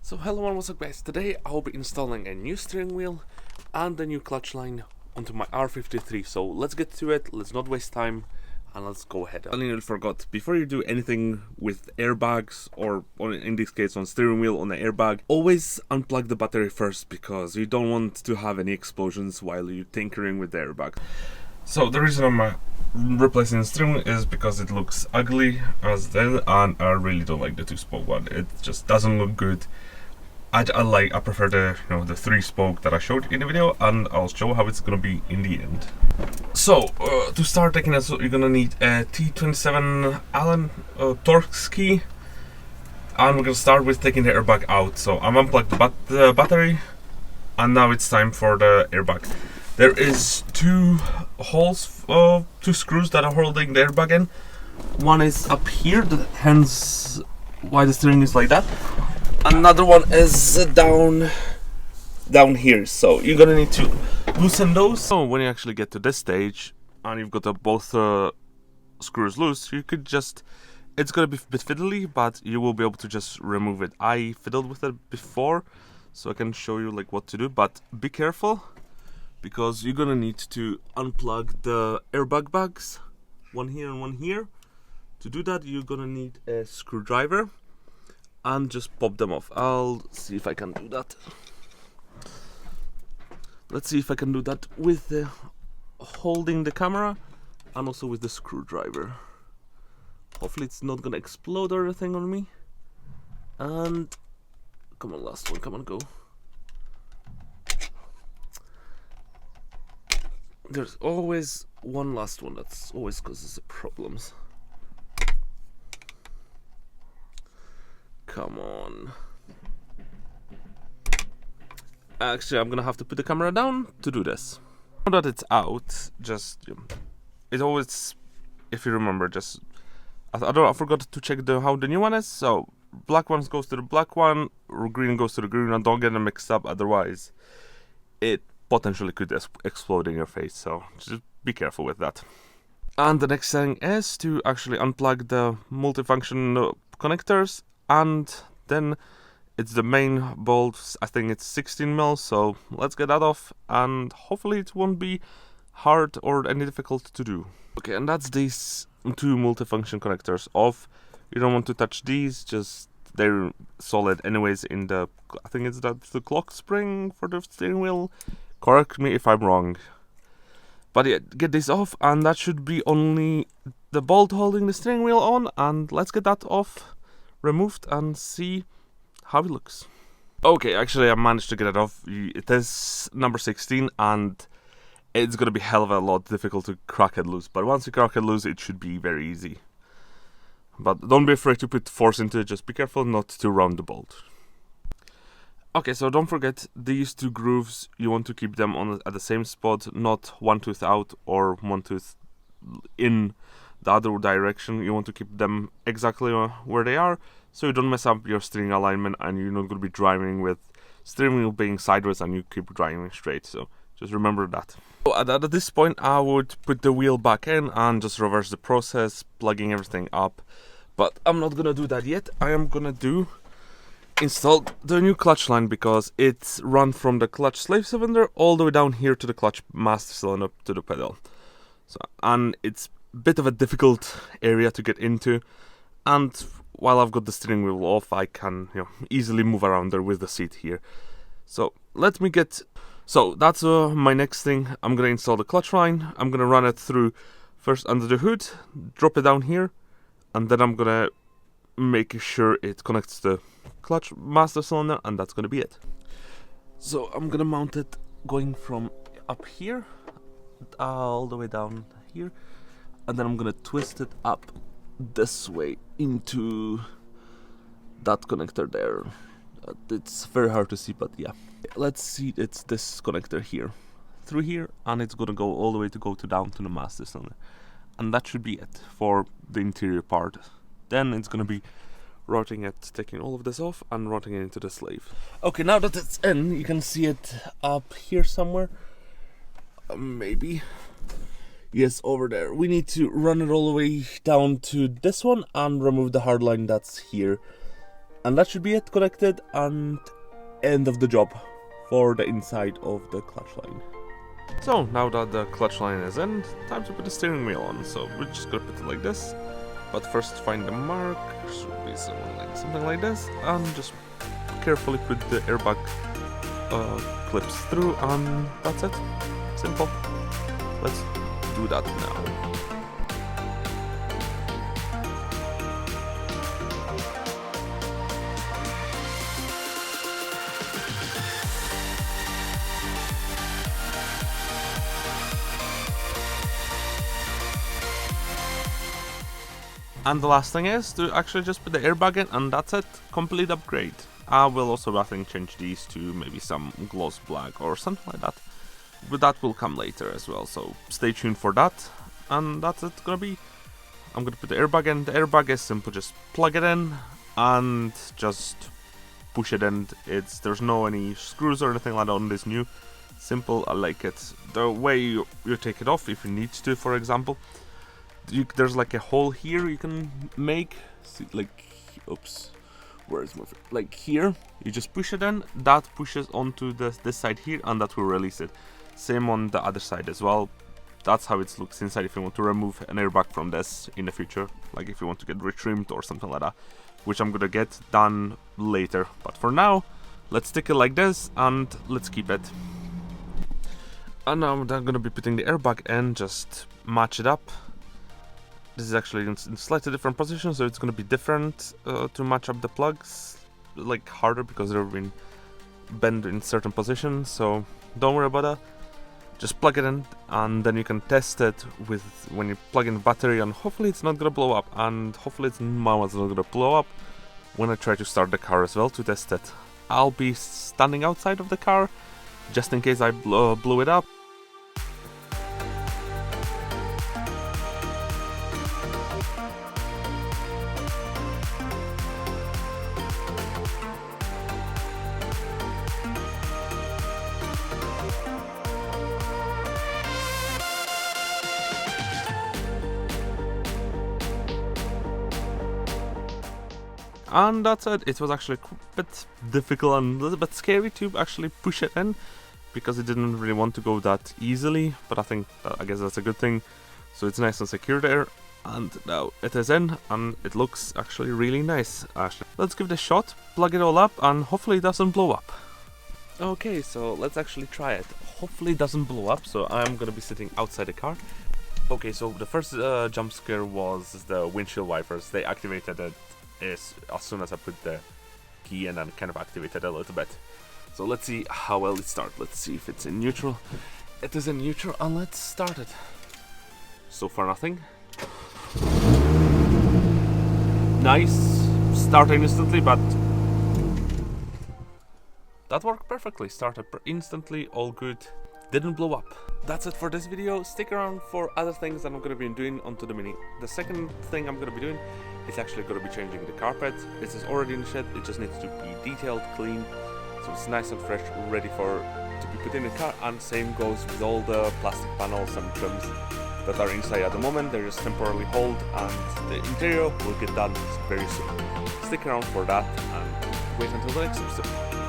So hello and what's up guys, today I'll be installing a new steering wheel and a new clutch line onto my R53, so let's get to it, let's not waste time and let's go ahead. I nearly forgot, before you do anything with airbags or in this case on steering wheel on the airbag, always unplug the battery first because you don't want to have any explosions while you're tinkering with the airbag. So the reason I'm replacing the steering wheel is because it looks ugly as then, and I really don't like the 2-spoke one. It just doesn't look good. I prefer the the 3-spoke that I showed in the video, and I'll show how it's gonna be in the end. So to start taking it, you're gonna need a T27 Allen Torx key, and we're gonna start with taking the airbag out. So I'm unplugged the battery, and now it's time for the airbag. There is two holes, two screws that are holding the airbag in. One is up here, hence why the steering is like that. Another one is down here, so you're gonna need to loosen those. So when you actually get to this stage and you've got both screws loose, you could just, it's gonna be a bit fiddly, but you will be able to just remove it. I fiddled with it before, so I can show you like what to do, but be careful because you're gonna need to unplug the airbag bags, one here and one here. To do that, you're gonna need a screwdriver and just pop them off. I'll see if I can do that. Let's see if I can do that with holding the camera and also with the screwdriver. Hopefully it's not gonna explode or anything on me. And come on, last one, come on, go. There's always one last one that's always causes problems. Come on. Actually, I'm gonna have to put the camera down to do this. Now that it's out, just it always, if you remember, just I forgot to check how the new one is. So black one goes to the black one, or green goes to the green one. Don't get them mixed up, otherwise it potentially could explode in your face. So just be careful with that. And the next thing is to actually unplug the multifunction connectors. And then it's the main bolt. I think it's 16mm, so let's get that off, and hopefully it won't be hard or any difficult to do. Okay, and that's these two multifunction connectors off. You don't want to touch these, just they're solid anyways in the, I think it's the clock spring for the steering wheel. Correct me if I'm wrong. But yeah, get this off, and that should be only the bolt holding the steering wheel on, and let's get that off, removed, and see how it looks. Okay, actually I managed to get it off. It is number 16 and it's gonna be hell of a lot difficult to crack it loose, but once you crack it loose it should be very easy. But don't be afraid to put force into it, just be careful not to round the bolt. Okay, so don't forget these two grooves, you want to keep them on at the same spot, not one tooth out or one tooth in the other direction. You want to keep them exactly where they are, so you don't mess up your steering alignment and you're not going to be driving with steering wheel being sideways and you keep driving straight. So just remember that. So at this point I would put the wheel back in and just reverse the process, plugging everything up. But I'm not gonna do that yet. I am gonna install the new clutch line because it's run from the clutch slave cylinder all the way down here to the clutch master cylinder to the pedal. So, and it's bit of a difficult area to get into, and while I've got the steering wheel off I can easily move around there with the seat here. So let me get, so that's my next thing. I'm gonna install the clutch line. I'm gonna run it through first under the hood, drop it down here, and then I'm gonna make sure it connects the clutch master cylinder, and that's gonna be it. So I'm gonna mount it going from up here all the way down here, and then I'm gonna twist it up this way into that connector there. It's very hard to see, but yeah. Let's see, it's this connector here, through here, and it's gonna go all the way to go down to the master cylinder. And that should be it for the interior part. Then it's gonna be routing it, taking all of this off and routing it into the slave. Okay, now that it's in, you can see it up here somewhere. Maybe. Yes, over there. We need to run it all the way down to this one and remove the hard line that's here. And that should be it connected, and end of the job for the inside of the clutch line. So now that the clutch line is in, time to put the steering wheel on. So we're just gonna put it like this, but first find the mark, should be something like this, and just carefully put the airbag clips through, and that's it. Simple. Let's do that now. And the last thing is to actually just put the airbag in, and that's it. Complete upgrade. I will also, I think, change these to maybe some gloss black or something like that. But that will come later as well, so stay tuned for that. And that's it gonna be. I'm gonna put the airbag in. The airbag is simple, just plug it in and just push it in. There's no any screws or anything like that on this new. Simple, I like it. The way you take it off, if you need to, for example. There's like a hole here you can make, see, like, oops, where is my, like here, you just push it in, that pushes onto this side here, and that will release it. Same on the other side as well. That's how it looks inside if you want to remove an airbag from this in the future, like if you want to get retrimmed or something like that, which I'm gonna get done later. But for now, let's stick it like this and let's keep it. And now I'm gonna be putting the airbag in, just match it up. This is actually in slightly different position, so it's going to be different to match up the plugs, like harder because they've been bent in certain positions, so don't worry about that. Just plug it in, and then you can test it with when you plug in the battery, and hopefully it's not going to blow up, and hopefully my one's not going to blow up when I try to start the car as well to test it. I'll be standing outside of the car just in case I blew it up. And that's it. It was actually a bit difficult and a little bit scary to actually push it in, because it didn't really want to go that easily, but I guess that's a good thing. So it's nice and secure there, and now it is in, and it looks actually really nice. Actually, let's give it a shot, plug it all up, and hopefully it doesn't blow up. Okay, so let's actually try it. Hopefully it doesn't blow up, so I'm gonna be sitting outside the car. Okay, so the first jump scare was the windshield wipers. They activated it as soon as I put the key in and kind of activated a little bit. So let's see how well it starts. Let's see if it's in neutral. It is in neutral, and let's start it. So far nothing. Nice. Starting instantly, but that worked perfectly. Started instantly, all good. Didn't blow up. That's it for this video. Stick around for other things that I'm going to be doing onto the Mini. The second thing I'm going to be doing is actually going to be changing the carpet. This is already in the shed. It just needs to be detailed, clean, so it's nice and fresh, ready to be put in the car. And same goes with all the plastic panels and trims that are inside at the moment. They're just temporarily hold, and the interior will get done very soon. Stick around for that and wait until the next episode.